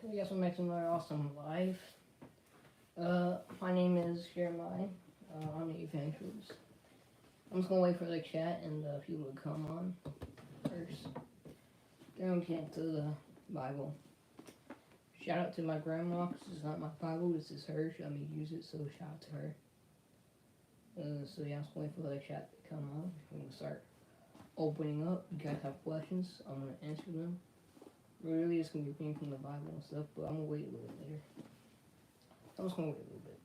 We got some back to another awesome live. My name is Jeremiah. I'm the Evangelist. I'm just gonna wait for the chat and the people to come on first. Then we get to the Bible. Shout out to my grandma, because it's not my Bible, this is hers. She let me use it, so shout out to her. So yeah, I'm just waiting for the chat to come on. I'm gonna start opening up. You guys have questions, I'm gonna answer them. Really, it's gonna be reading from the Bible and stuff, but I'm gonna wait a little bit later. I'm just gonna wait a little bit.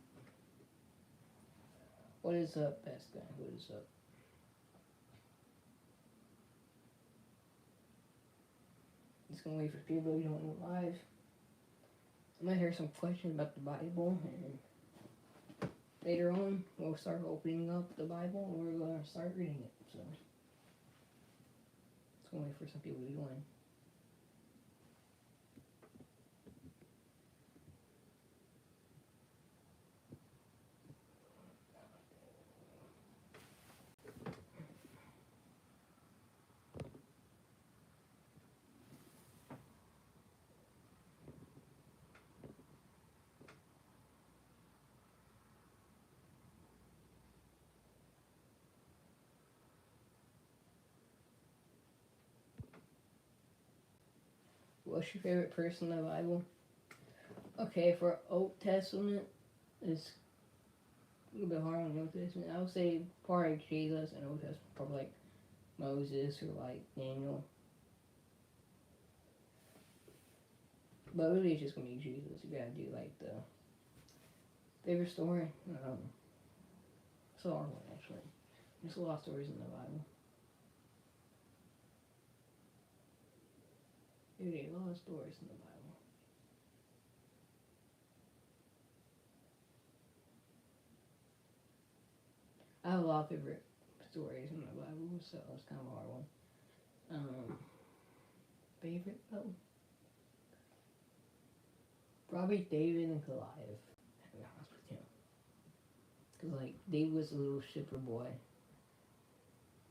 What is up, best guy? What is up? Just gonna wait for people to join the live. I might hear some questions about the Bible, and later on we'll start opening up the Bible and we're gonna start reading it. So just gonna wait for some people to join. What's your favorite person in the Bible? Okay, for Old Testament, it's a little bit hard on the Old Testament. I would say probably Jesus, and Old Testament probably like Moses or like Daniel. But really, it's just gonna be Jesus. You gotta do like the favorite story. It's a hard one actually. There's a lot of stories in the Bible. There's a lot of stories in the Bible. I have a lot of favorite stories in the Bible, so it's kind of a hard one. Favorite though? Probably David and Goliath, to be honest with you. Because, like, David was a little shipper boy.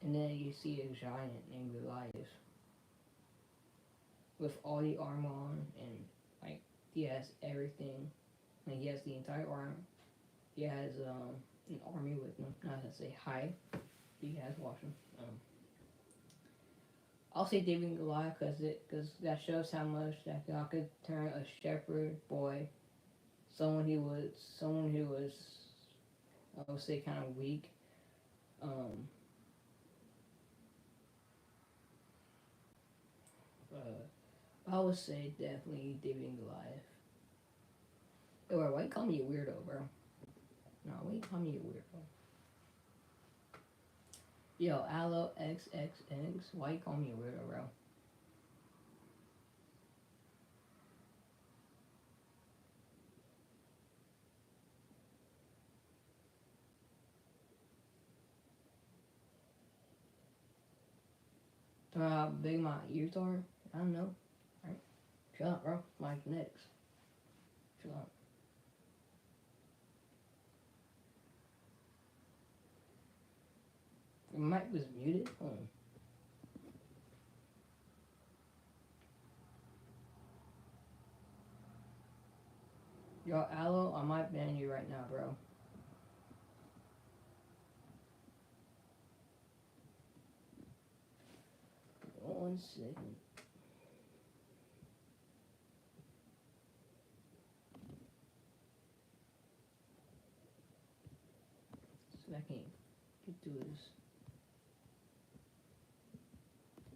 And then you see a giant named Goliath with all the armor on, and, like, he has everything. Like, he has the entire armor. He has, an army with him. Not to say hi. You guys watching. I'll say David and Goliath because that shows how much that God could turn a shepherd boy, someone who was, I would say, kind of weak. I would say definitely David and Goliath. Hey, why you call me a weirdo, bro? No, why you call me a weirdo? Yo, Allo XXX, why you call me a weirdo, bro? How big my ears are? I don't know. Alright. Shut up, bro. My genetics. Shut up. Your mic was muted? Hold on. Yo, Allo, I might ban you right now, bro. One second. So I can't get through this.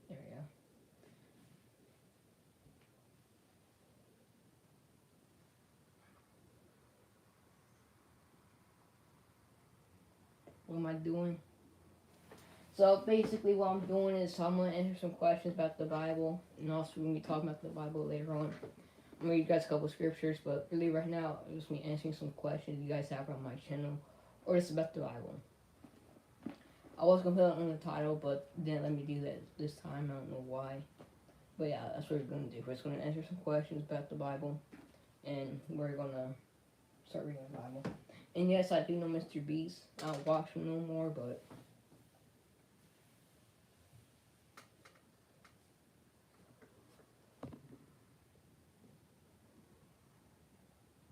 There we go. What am I doing? So basically what I'm doing is I'm going to answer some questions about the Bible, and also we're going to be talking about the Bible later on. I'm going to read you guys a couple scriptures, but really right now I'm just me answering some questions you guys have on my channel, or just about the Bible. I was going to put it on the title, but didn't let me do that this time. I don't know why. But yeah, that's what we're going to do. We're just going to answer some questions about the Bible, and we're going to start reading the Bible. And yes, I do know Mr. Beast. I don't watch him no more, but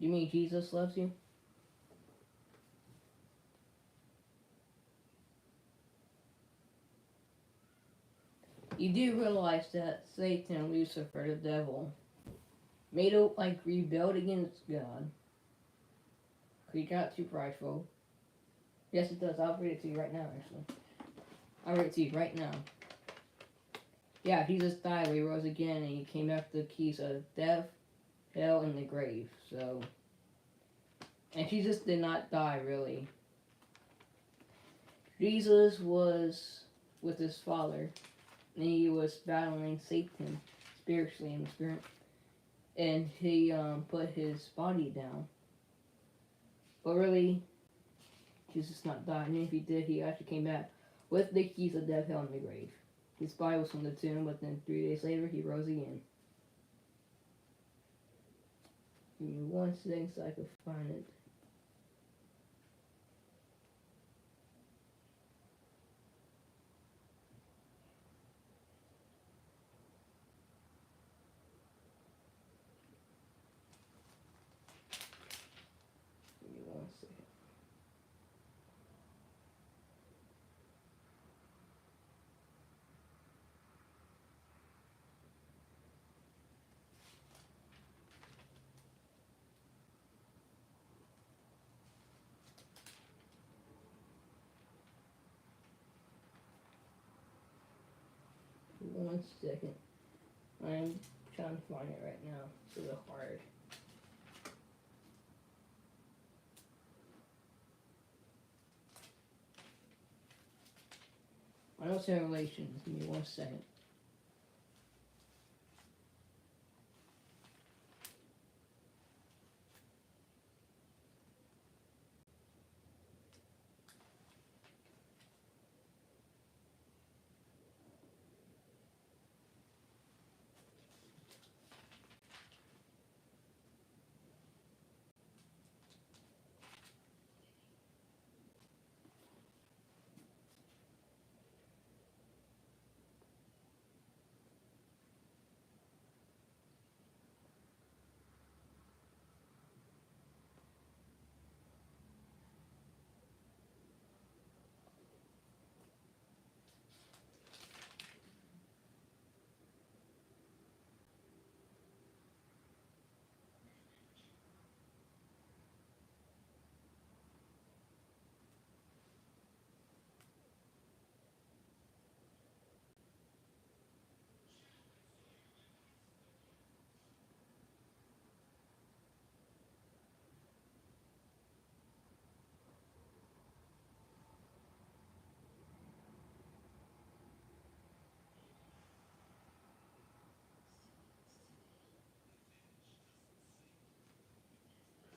You mean Jesus loves you? You do realize that Satan, Lucifer, the devil, made a rebelled against God. He got too prideful. Yes, it does. I'll read it to you right now, actually. I'll read it to you right now. Yeah, Jesus died, he rose again, and he came back with the keys of death, hell, and the grave. So, and Jesus did not die, really. Jesus was with his Father, and he was battling Satan spiritually in the spirit. And he put his body down. But really, Jesus not died. And if he did, he actually came back with the keys of death, hell, and the grave. His body was from the tomb, but then 3 days later, he rose again. Give me 1 second so I can find it. Give me 1 second. Give me 1 second. I'm trying to find it right now. It's a little hard. I know it's in Revelations. Give me 1 second.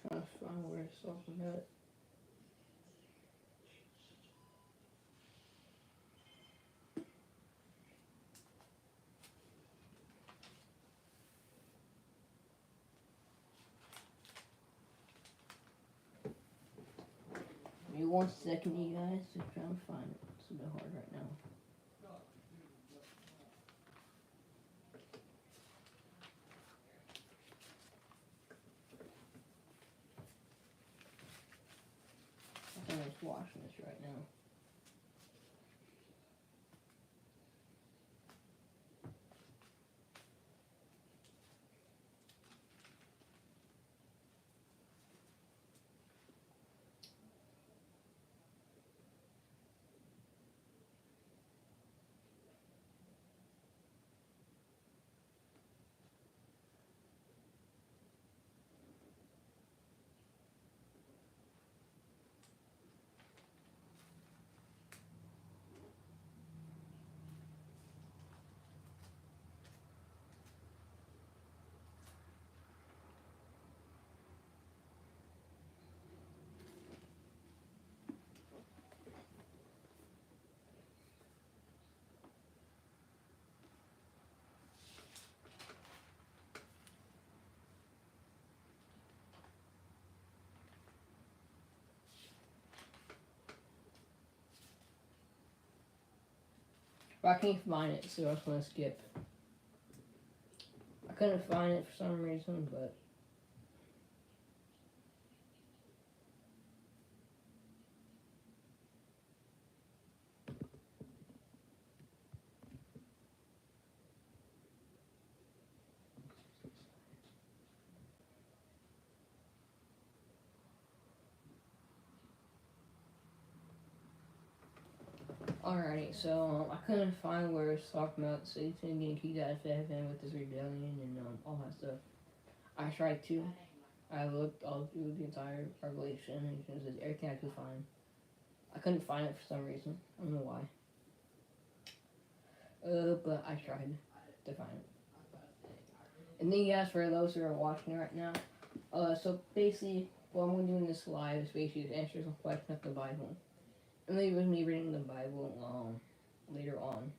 Trying to find where it's talking about. Give me 1 second, you guys. I'm trying to find it. It's a bit hard right now. I'm just watching this right now. But I can't find it, so I was going to skip. I couldn't find it for some reason, but Alrighty, so I couldn't find where it's talking about Satan getting kicked out of heaven with his rebellion and all that stuff. I tried to. I looked all through the entire Revelation and it was everything I could find. I couldn't find it for some reason. I don't know why. But I tried to find it. And then yes, for those who are watching right now, so basically what I'm doing this live is basically to answer some questions of the Bible. And then with me reading the Bible later on.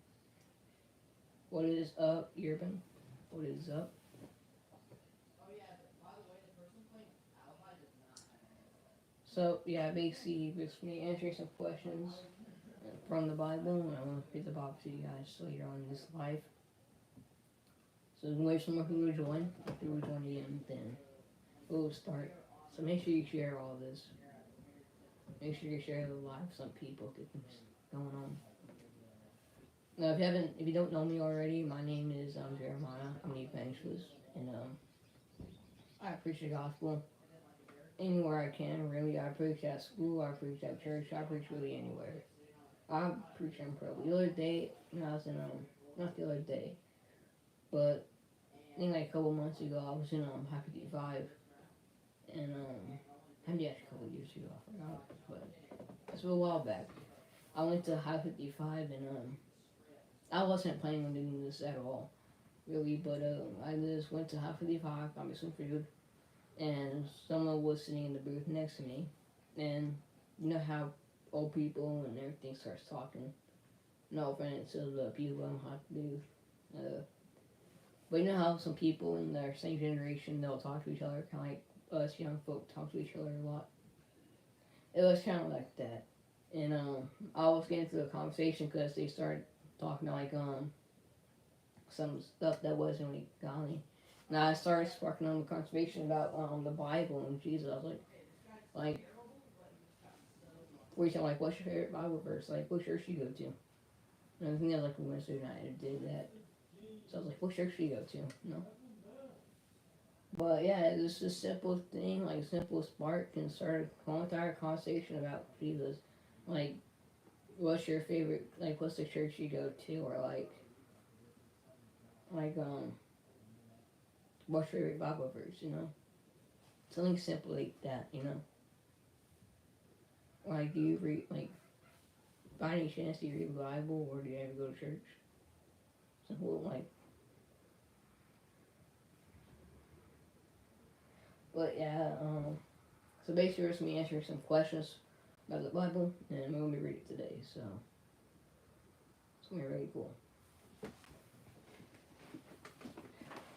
What is up, Urban? What is up? So yeah, basically with me answering some questions from the Bible, and I'm gonna read the Bible to you guys later on in this live. So wait some more people to join. If people join again, then we'll start. So make sure you share all this. Make sure you share the live so some people get things going on. Now, if you don't know me already, my name is Jeremiah. I'm an evangelist, and I preach the gospel anywhere I can. Really, I preach at school, I preach at church, I preach really anywhere. I preach in probably the other day. I was in not the other day, but I think like a couple months ago, I was in High 55, and maybe actually a couple years ago, I forgot, but it's a while back. I went to High 55, and I wasn't planning on doing this at all, really, but I just went to High 55, got me some food, and someone was sitting in the booth next to me, and you know how old people and everything starts talking. No offense to the people in High 55. But you know how some people in their same generation, they'll talk to each other, kind of like us young folk talk to each other a lot. It was kind of like that. And I was getting into the conversation because they started talking like some stuff that wasn't really godly. And I started sparking on the conversation about the Bible and Jesus. I was like, what's your favorite Bible verse? Like, what church do you go to? And I think that was like Wednesday night I did that. So I was like, what church do you go to? But yeah, it's just a simple thing, like a simple spark, and start a whole entire conversation about Jesus. Like, what's your favorite, like, what's the church you go to? Or what's your favorite Bible verse, Something simple like that, Like, do you read, like, by any chance, do you read the Bible, or do you ever go to church? Something like. But yeah, so basically it's me answering some questions about the Bible, and we're going to be reading it today, so it's going to be really cool.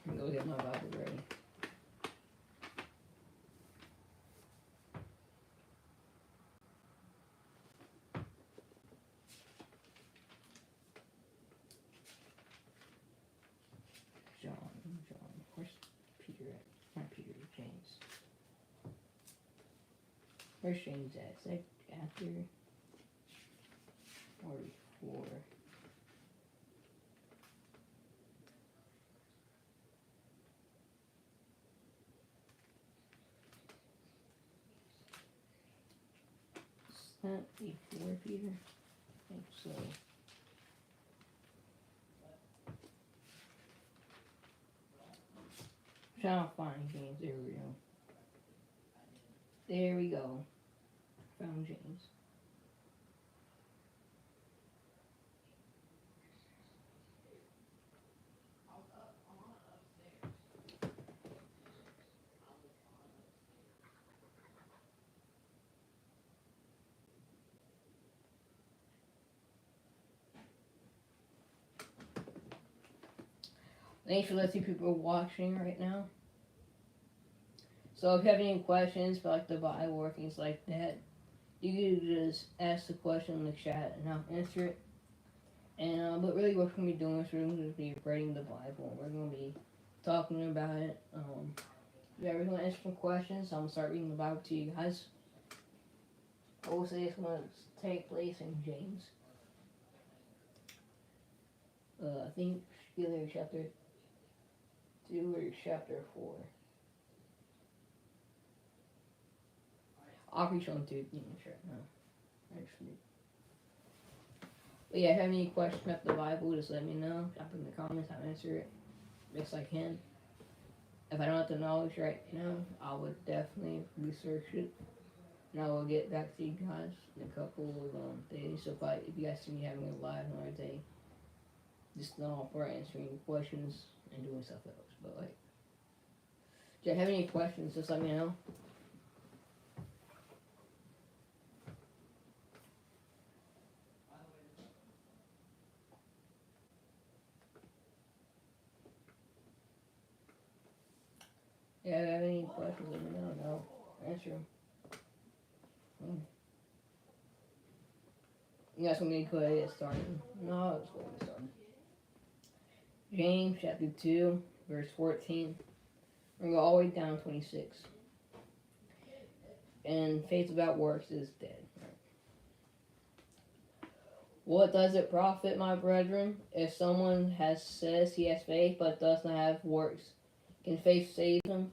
I'm going to go get my Bible ready. John, where's Peter at? Not Peter, James. Where's James at? Is that after or before? Is that before Peter? I think so. Trying to find James. There we go. There we go. Found James. Thanks for letting people watching right now. So if you have any questions about like the Bible or things like that, you can just ask the question in the chat and I'll answer it. And but really, what we're gonna be doing is we're gonna be reading the Bible. We're gonna be talking about it. Yeah, we're gonna answer some questions. I'm gonna start reading the Bible to you guys. I will say it's gonna take place in James. I think either chapter 2 or chapter 4. I'll be showing 2 things right now. Actually. But yeah, if you have any questions about the Bible, just let me know. Drop in the comments. I'll answer it best I can. If I don't have the knowledge right now, I would definitely research it, and I will get back to you guys in a couple of days. So if you guys see me having a live another day, just know for answering questions and doing stuff else. But like, if you have any questions, just let me know. Yeah, if you have any questions, let me know, and I'll answer them. You guys want me to go ahead and get started? No, let's go ahead and get started. James chapter 2, verse 14. We're going to go all the way down to 26. And faith without works is dead. What does it profit, my brethren, if someone says he has faith but does not have works? Can faith save him?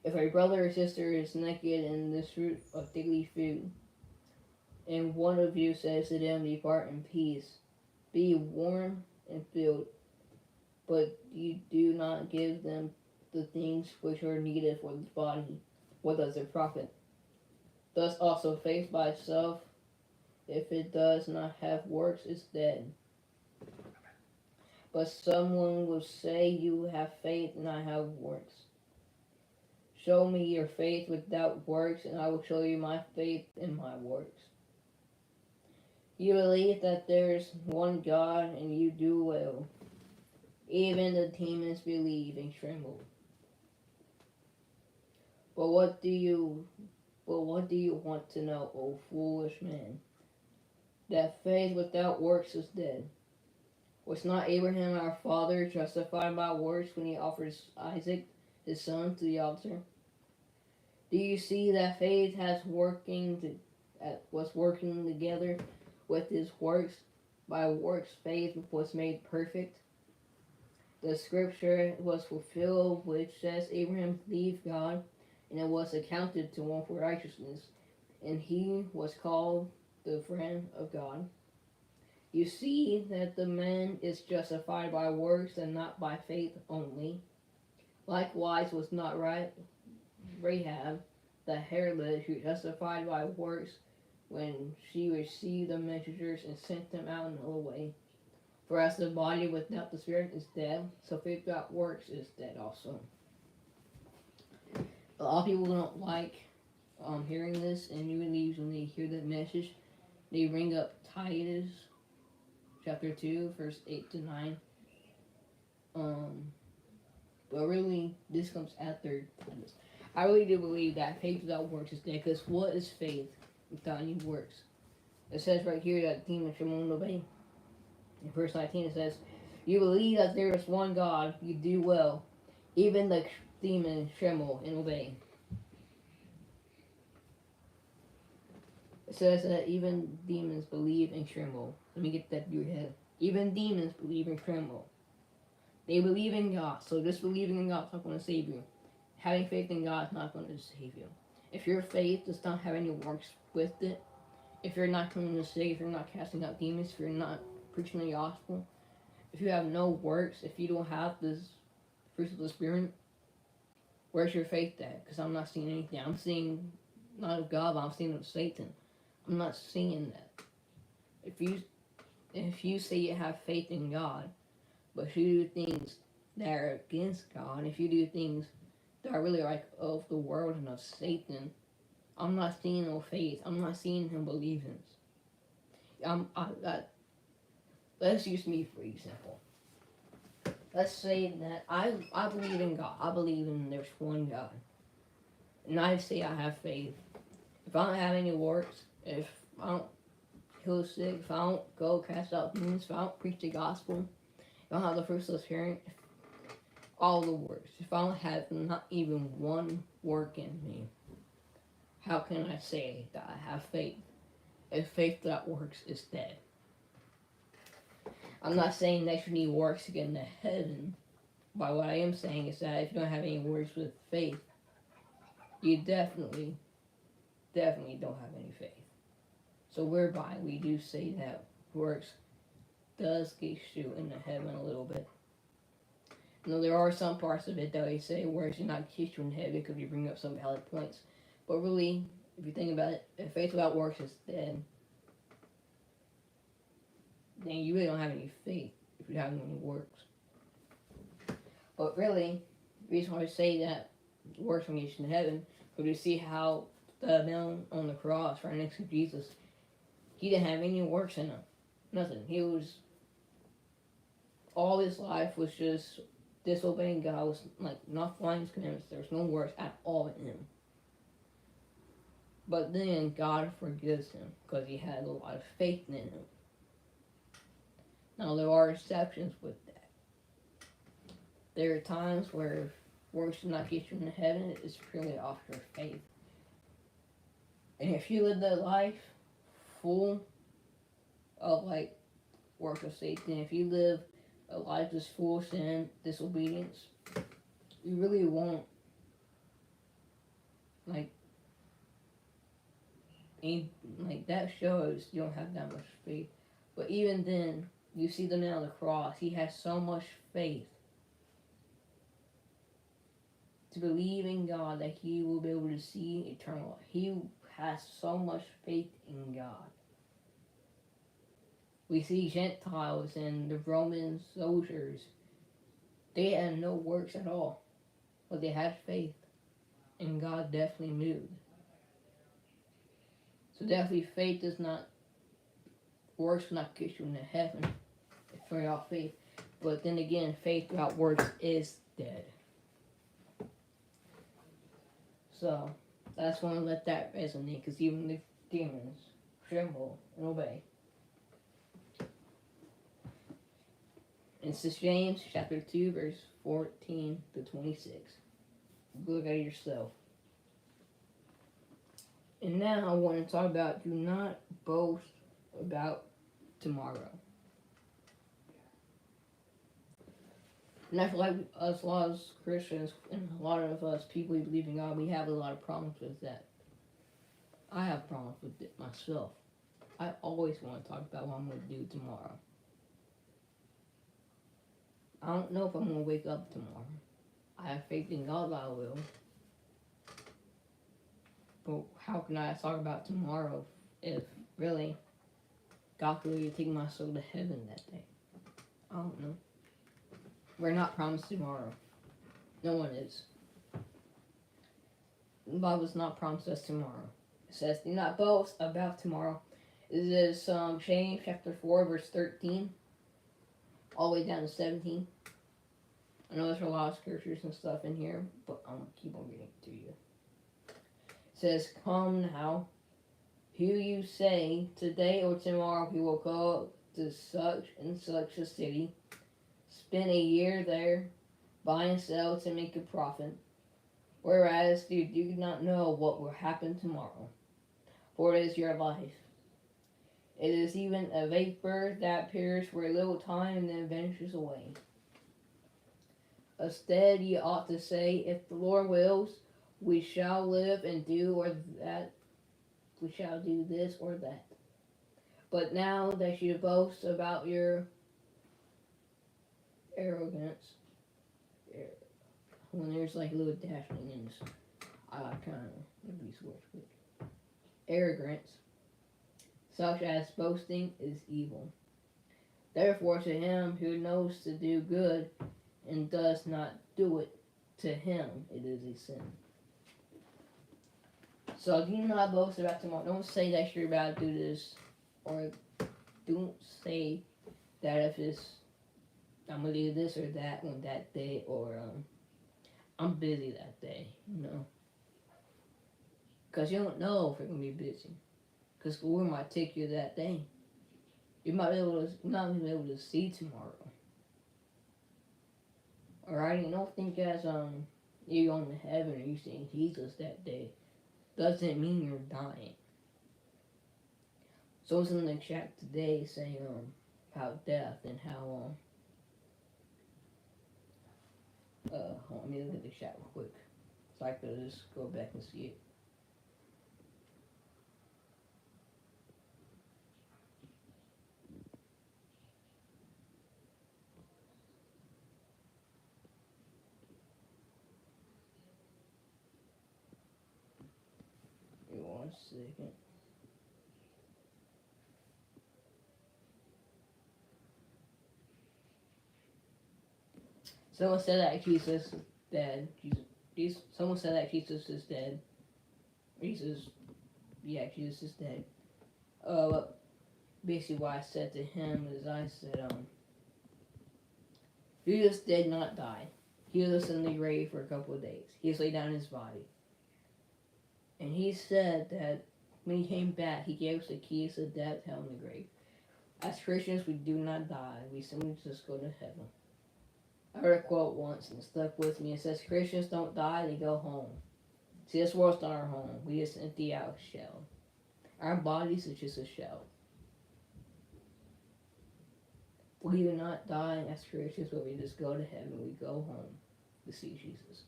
If a brother or sister is naked in this fruit of daily food, and one of you says to them, depart in peace, be warm and filled, but you do not give them the things which are needed for the body, what does it profit? Thus also faith by itself, if it does not have works, is dead. But someone will say, you have faith and I have works. Show me your faith without works, and I will show you my faith in my works. You believe that there is one God, and you do well. Even the demons believe and tremble. But what do you want to know, O foolish man? That faith without works is dead. Was not Abraham our father justified by works when he offers Isaac, his son, to the altar? Do you see that faith was working together with his works? By works faith was made perfect. The scripture was fulfilled which says, Abraham believed God, and it was accounted to him for righteousness, and he was called the friend of God. You see that the man is justified by works and not by faith only. Likewise was not Rahab, the harlot, justified by works when she received the messengers and sent them out another way. For as the body without the spirit is dead, so faith without works is dead also. A lot of people don't like hearing this, and usually when they hear that message, they bring up Titus chapter 2, verse 8 to 9. But really, this comes after Titus. I really do believe that faith without works is dead, because what is faith without any works? It says right here that demons should not obey. In verse 19 it says, you believe that there is one God, you do well. Even the demons tremble and obey. It says that even demons believe and tremble. Let me get that in your head. Even demons believe and tremble. They believe in God, so just believing in God is not going to save you. Having faith in God is not going to save you. If your faith does not have any works with it, if you're not coming to sick, if you're not casting out demons, if you're not preaching the gospel, if you have no works, if you don't have this fruit of the Spirit, where's your faith at? Because I'm not seeing anything. I'm seeing not of God, but I'm seeing of Satan. I'm not seeing that. If you say you have faith in God, but you do things that are against God, if you do things that are really like of the world and of Satan, I'm not seeing no faith. I'm not seeing him believe in. Let's use me for example. Let's say that I believe in God. I believe in there's one God. And I say I have faith. If I don't have any works, if I don't heal sick, if I don't go cast out demons, if I don't preach the gospel, if I don't have the fruits of the Spirit, all the works, if I don't have not even one work in me, how can I say that I have faith? If faith that works is dead. I'm not saying that you need works to get into heaven, but what I am saying is that if you don't have any works with faith, you definitely don't have any faith. So whereby we do say that works does get you into heaven a little bit. You know, there are some parts of it that they say works do not get you in heaven because you bring up some valid points. But really, if you think about it, if faith without works is dead, then you really don't have any faith if you have any works. But really, the reason why I say that works when you get you in heaven, because you see how the man on the cross right next to Jesus, he didn't have any works in him. Nothing. He was, all his life was just disobeying God, was like not following his commandments. There was no works at all in him. But then God forgives him because he had a lot of faith in him. Now there are exceptions with that. There are times where works do not get you into heaven. It's purely off your faith. And if you live that life full of like works of Satan, if you live a life that's full of sin, disobedience, you really won't like that shows you don't have that much faith. But even then, you see the man on the cross, he has so much faith to believe in God that he will be able to see eternal life. He has so much faith in God. We see Gentiles and the Roman soldiers, they had no works at all, but they had faith, and God definitely moved. So definitely faith does not, works will not get you into heaven. It's for your faith. But then again, faith without works is dead. So, I just want to let that resonate, because even the demons tremble and obey. And this is James chapter 2, verse 14 to 26. Look at it yourself. And now I want to talk about do not boast about tomorrow. And I feel like us, a lot of Christians, and a lot of us people who believe in God, we have a lot of problems with that. I have problems with it myself. I always want to talk about what I'm going to do tomorrow. I don't know if I'm going to wake up tomorrow. I have faith in God that I will. But how can I talk about tomorrow if really God could really take my soul to heaven that day? I don't know. We're not promised tomorrow. No one is. The Bible's not promised us tomorrow. It says, do not boast about tomorrow. This is James chapter 4, verse 13, all the way down to 17. I know there's a lot of scriptures and stuff in here, but I'm going to keep on reading it to you. It says, come now, who you say, today or tomorrow we will go to such and such a city, spend a year there, buy and sell to make a profit, whereas you do not know what will happen tomorrow, for it is your life. It is even a vapor that appears for a little time and then vanishes away. Instead, ye ought to say, if the Lord wills, we shall live and do or that, we shall do this or that. But now that you boast about your arrogance, when there's like a little dashing in this, I kind of make these words quick. Arrogance, such as boasting, is evil. Therefore, to him who knows to do good and does not do it, to him it is a sin. So do not boast about tomorrow. Don't say that you're about to do this, or don't say that if it's I'm gonna do this or that on that day, or I'm busy that day, you know. Because you don't know if you're gonna be busy. Because the Lord might take you that day. You might not even be able to see tomorrow. Alright, and don't think as you're going to heaven or you seeing Jesus that day. Doesn't mean you're dying. Someone's in the chat today saying about death and how hold on, let me look at the chat real quick so I could just go back and see it. 1 second. Someone said that Jesus is dead. Someone said that Jesus is dead. Jesus is dead. Basically what I said to him is I said, Jesus did not die. He was in the grave for a couple of days. He was laid down in his body. And he said that when he came back, he gave us the keys to death, hell, and the grave. As Christians, we do not die. We simply just go to heaven. I heard a quote once and it stuck with me. It says, Christians don't die, they go home. See, this world's not our home. We just empty out a shell. Our bodies are just a shell. We do not die as Christians, but we just go to heaven. We go home to see Jesus.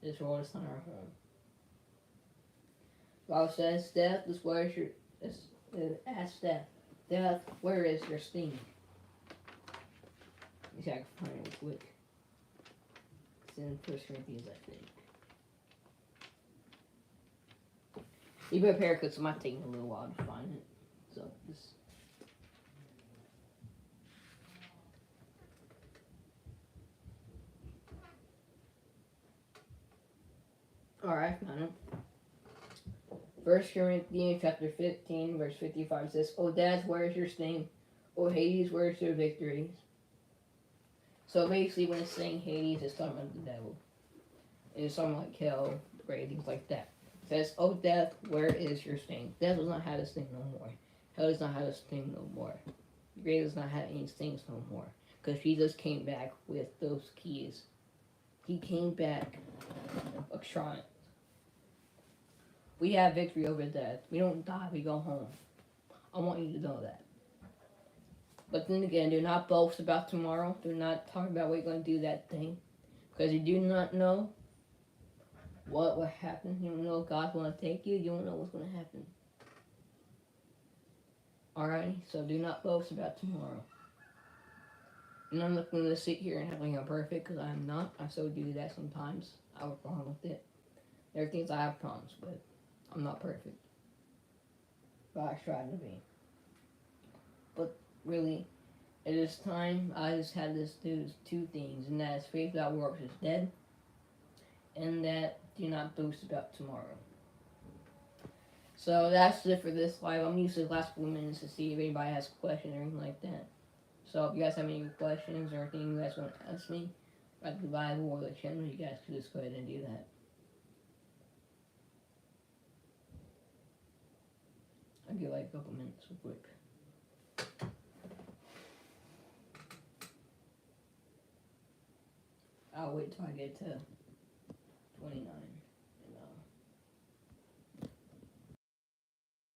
This world is not our home. The Bible says, death is where is your... Ask death. Death, where is your sting? Let me see if I can find it real quick. It's in 1 Corinthians, I think. Be prepared because it might take a little while to find it. So, just... Alright, found it. 1 Corinthians chapter 15, verse 55 says, O death, where is your sting? O Hades, where is your victory? So basically when it's saying Hades, it's talking about the devil. It's talking like hell, grave, things like that. It says, O death, where is your sting? Death does not have a sting no more. Hell does not have a sting no more. The grave does not have any stings no more. Because Jesus came back with those keys. He came back a triumph. We have victory over death. We don't die, we go home. I want you to know that. But then again, do not boast about tomorrow. Do not talk about what you're going to do that thing. Because you do not know what will happen. You don't know if God's going to take you. You don't know what's going to happen. Alright? So do not boast about tomorrow. And I'm not going to sit here and act like I'm perfect, because I'm not. I still do that sometimes. I have a problem with it. There are things I have problems with. I'm not perfect. But I try to be. But really, it is time. I just had to do two things, and that is faith without works is dead, and that do not boast about tomorrow. So that's it for this live. I'm using the last couple minutes to see if anybody has questions or anything like that. So if you guys have any questions or anything you guys want to ask me about the Bible or the channel, you guys can just go ahead and do that. I'll give like a couple minutes real quick. I'll wait till I get to